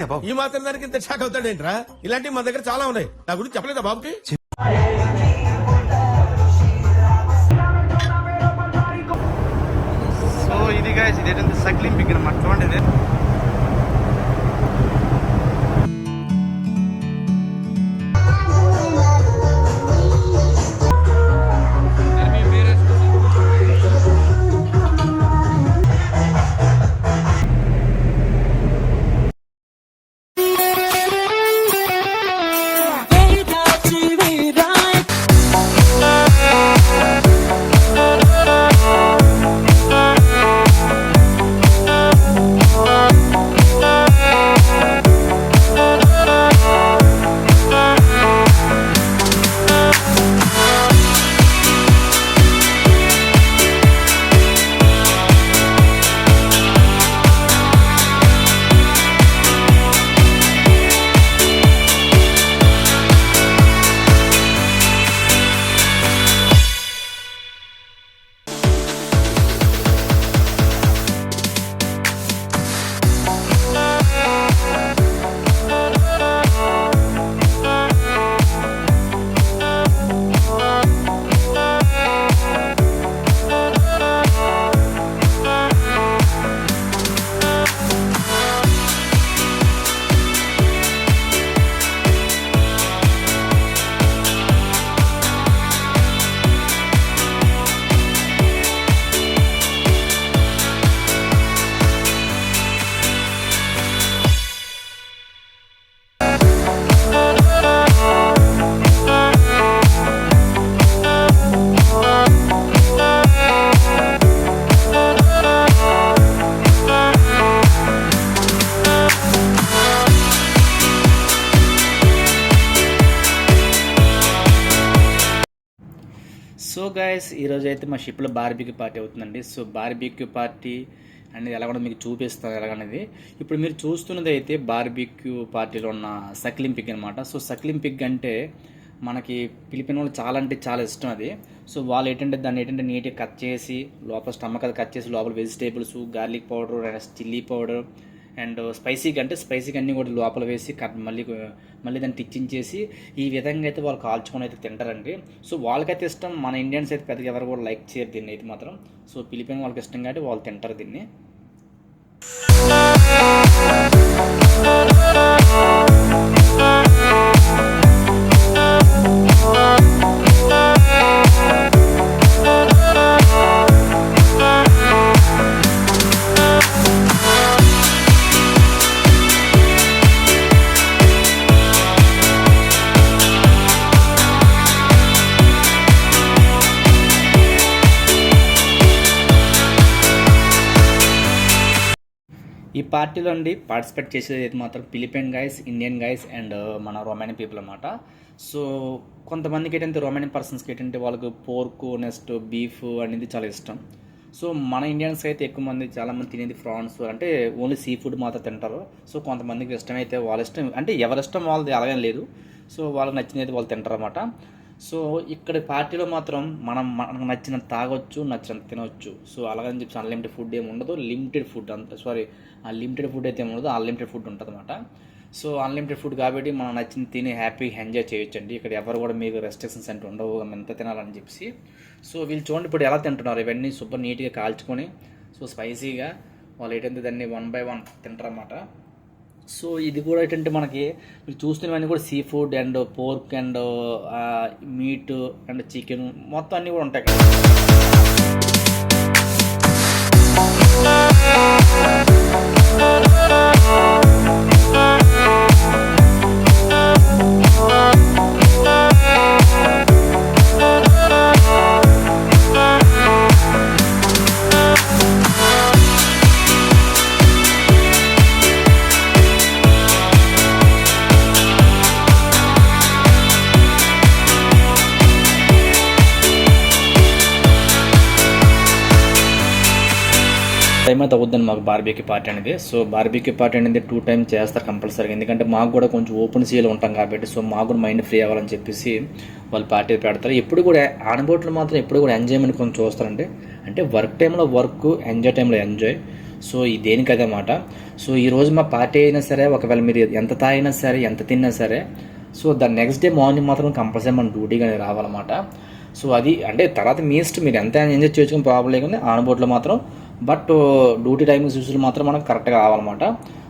ఈ మాత్రం దానికి ఇంత షాక్ అవుతాడేంట్రా? ఇలాంటివి మన దగ్గర చాలా ఉన్నాయి. నా గురించి చెప్పలేదా బాబుకి? సో ఇది గైస్ ఇదేంటి సైక్లింగ్ పిక్ అనమాట. చూడండి ఇది సో గైస్ ఈరోజు అయితే మా షిప్లో బార్బిక్యూ పార్టీ అవుతుందండి. సో బార్బిక్యూ పార్టీ అనేది ఎలా కూడా మీకు చూపిస్తాను ఎలాగనేది. ఇప్పుడు మీరు చూస్తున్నది అయితే బార్బిక్యూ పార్టీలో ఉన్న సక్లింగ్ పిగ్ అనమాట. సో సక్లింగ్ పిగ్ అంటే మనకి ఫిలిపిన్ వాళ్ళు చాలా అంటే చాలా ఇష్టం అది. సో వాళ్ళు ఏంటంటే దాన్ని ఏంటంటే నీట్గా కట్ చేసి లోపల స్టమక్ అది కట్ చేసి లోపల vegetables, garlic powder and chilli powder and స్పైసీగా అన్నీ కూడా లోపల వేసి మళ్ళీ దాన్ని టిచ్చించేసి ఈ విధంగా అయితే వాళ్ళు కాల్చుకొని అయితే తింటారండి. సో వాళ్ళకైతే ఇష్టం. మన ఇండియన్స్ అయితే పెద్దగా ఎవరు కూడా లైక్ చేయరు దీన్ని అయితే మాత్రం. సో ఫిలిపిన్ వాళ్ళకి ఇష్టం కాబట్టి వాళ్ళు తింటారు దీన్ని. ఈ పార్టీలో అండి పార్టిసిపేట్ చేసేది అయితే మాత్రం Philippines guys, Indian guys and మన రొమానియన్ పీపుల్ అన్నమాట. సో కొంతమందికి ఏంటంటే రొమానియన్ పర్సన్స్కి ఏంటంటే వాళ్ళకి పోర్కు నెక్స్ట్ బీఫ్ అనేది చాలా ఇష్టం. సో మన ఇండియన్స్ అయితే ఎక్కువ మంది చాలామంది తినేది ఫ్రాన్స్ అంటే ఓన్లీ సీ ఫుడ్ మాత్రం తింటారు. సో కొంతమందికి ఇష్టమైతే వాళ్ళ ఇష్టం అంటే ఎవరిష్టం వాళ్ళది అలాగేం లేదు. సో వాళ్ళకి నచ్చినది వాళ్ళు తింటారు అన్నమాట. సో ఇక్కడ పార్టీలో మాత్రం మనకు నచ్చినంత తాగొచ్చు, నచ్చినంత తినవచ్చు. సో అలాగని చెప్పి అన్లిమిటెడ్ ఫుడ్ ఏమి ఉండదు. లిమిటెడ్ ఫుడ్ లిమిటెడ్ ఫుడ్ అయితే ఏమి ఉండదు, అన్లిమిటెడ్ ఫుడ్ ఉంటుంది అనమాట. సో అన్లిమిటెడ్ ఫుడ్ కాబట్టి మనం నచ్చింది తిని హ్యాపీగా ఎంజాయ్ చేయొచ్చండి. ఇక్కడ ఎవరు కూడా మీకు రెస్ట్రిక్షన్స్ అంటే ఉండవు ఎంత తినాలని చెప్పి. సో వీళ్ళు చూడండి ఇప్పుడు ఎలా తింటున్నారు. ఇవన్నీ సూపర్ నీట్గా కాల్చుకొని సో స్పైసీగా వాళ్ళు ఏంటంటే దాన్ని 1 by 1 తింటారన్నమాట. సో ఇది కూడా ఏంటంటే మనకి మీరు చూస్తున్నవన్నీ కూడా sea food and pork and meet and chicken మొత్తం అన్నీ కూడా ఉంటాయి కదా. టైం అయితే అవుద్దని మాకు బార్బిక్యూ పార్టీ అనేది. సో బార్బిక్యూ పార్టీ అనేది 2 times చేస్తారు కంపల్సరీగా. ఎందుకంటే మాకు కూడా కొంచెం ఓపెన్ సీలో ఉంటాం కాబట్టి సో మాకు కూడా మైండ్ ఫ్రీ అవ్వాలని చెప్పేసి వాళ్ళు పార్టీ పెడతారు. ఎప్పుడు కూడా ఆనబోట్లు మాత్రం ఎప్పుడు కూడా ఎంజాయ్మెంట్ కొంచెం చూస్తారండి. అంటే వర్క్ టైంలో వర్క్, ఎంజాయ్ టైంలో ఎంజాయ్. సో ఈ దేనికదన్నమాట. సో ఈరోజు మా పార్టీ అయినా సరే, ఒకవేళ మీరు ఎంత తాగినా సరే, ఎంత తిన్నా సరే, సో దాని నెక్స్ట్ డే మార్నింగ్ మాత్రం కంపల్సరీ మన డ్యూటీగా రావాలన్నమాట. సో అది అంటే తర్వాత మీ ఇష్టం, మీరు ఎంత ఎంజాయ్ చేసుకుని ప్రాబ్లం లేకుండా ఆన్ బోర్డ్లో మాత్రం, బట్ డ్యూటీ టైమింగ్ చూసి మాత్రం మనం కరెక్ట్గా రావాలన్నమాట.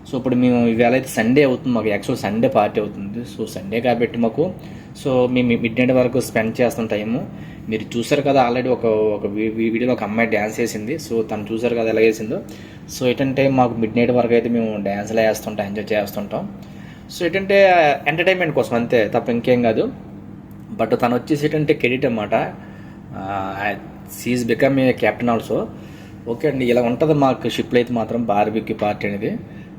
సో ఇప్పుడు మేము ఈవేళ అయితే సండే అవుతుంది, మాకు యాక్చువల్ సండే పార్టీ అవుతుంది. సో సండే కాబట్టి మాకు సో మేము మిడ్ నైట్ వరకు స్పెండ్ చేస్తున్న టైము మీరు చూసారు కదా. ఆల్రెడీ ఒక వీడియోలో ఒక అమ్మాయి డ్యాన్స్ వేసింది. సో తను చూసారు కదా ఎలా వేసిందో. సో ఏంటంటే మాకు మిడ్ నైట్ వరకు అయితే మేము డ్యాన్స్లో వేస్తుంటాం, ఎంజాయ్ చేస్తుంటాం. సో ఏంటంటే ఎంటర్టైన్మెంట్ కోసం అంతే, తప్ప ఇంకేం కాదు. బట్ తను వచ్చేసి ఏంటంటే కెడిట్ అనమాట. She's become a captain also. Okay అండి, ఇలా ఉంటుంది మాకు షిప్లో అయితే మాత్రం బార్బిక్యూ పార్టీ అనేది.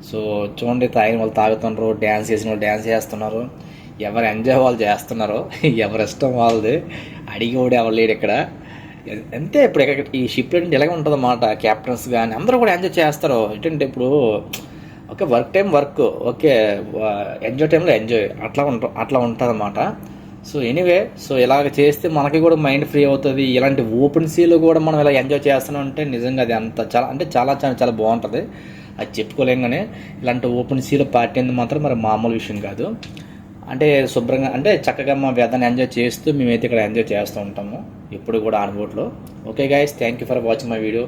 సో చూడండి, తాగిన వాళ్ళు తాగుతున్నారు, డ్యాన్స్ చేసిన వాళ్ళు డ్యాన్స్ చేస్తున్నారు, ఎవరు ఎంజాయ్ వాళ్ళు చేస్తున్నారు, ఎవరి ఇష్టం వాళ్ళది, అడిగేవాడు ఎవరు లేడు ఇక్కడ. అంతే ఇప్పుడు ఈ షిప్లో అంటే ఇలాగే ఉంటుంది అన్నమాట. క్యాప్టెన్స్ కానీ అందరూ కూడా ఎంజాయ్ చేస్తారు. ఏంటంటే ఇప్పుడు okay work time work, okay enjoy టైంలో ఎంజాయ్, అట్లా ఉంటుంది అన్నమాట. సో ఎనీవే, సో ఇలాగ చేస్తే మనకి కూడా మైండ్ ఫ్రీ అవుతుంది. ఇలాంటి ఓపెన్ సీలో కూడా మనం ఇలా ఎంజాయ్ చేస్తున్నాం అంటే నిజంగా అది అంత చాలా అంటే చాలా చాలా చాలా బాగుంటుంది. అది చెప్పుకోలేం. కానీ ఇలాంటి ఓపెన్ సీలో పార్టీ అనేది మాత్రం మరి మామూలు విషయం కాదు. అంటే శుభ్రంగా అంటే చక్కగా మా వేదాన్ని ఎంజాయ్ చేస్తూ మేమైతే ఇక్కడ ఎంజాయ్ చేస్తూ ఉంటాము ఎప్పుడు కూడా ఆన్ బోట్లో. Okay guys, thank you for watching my video.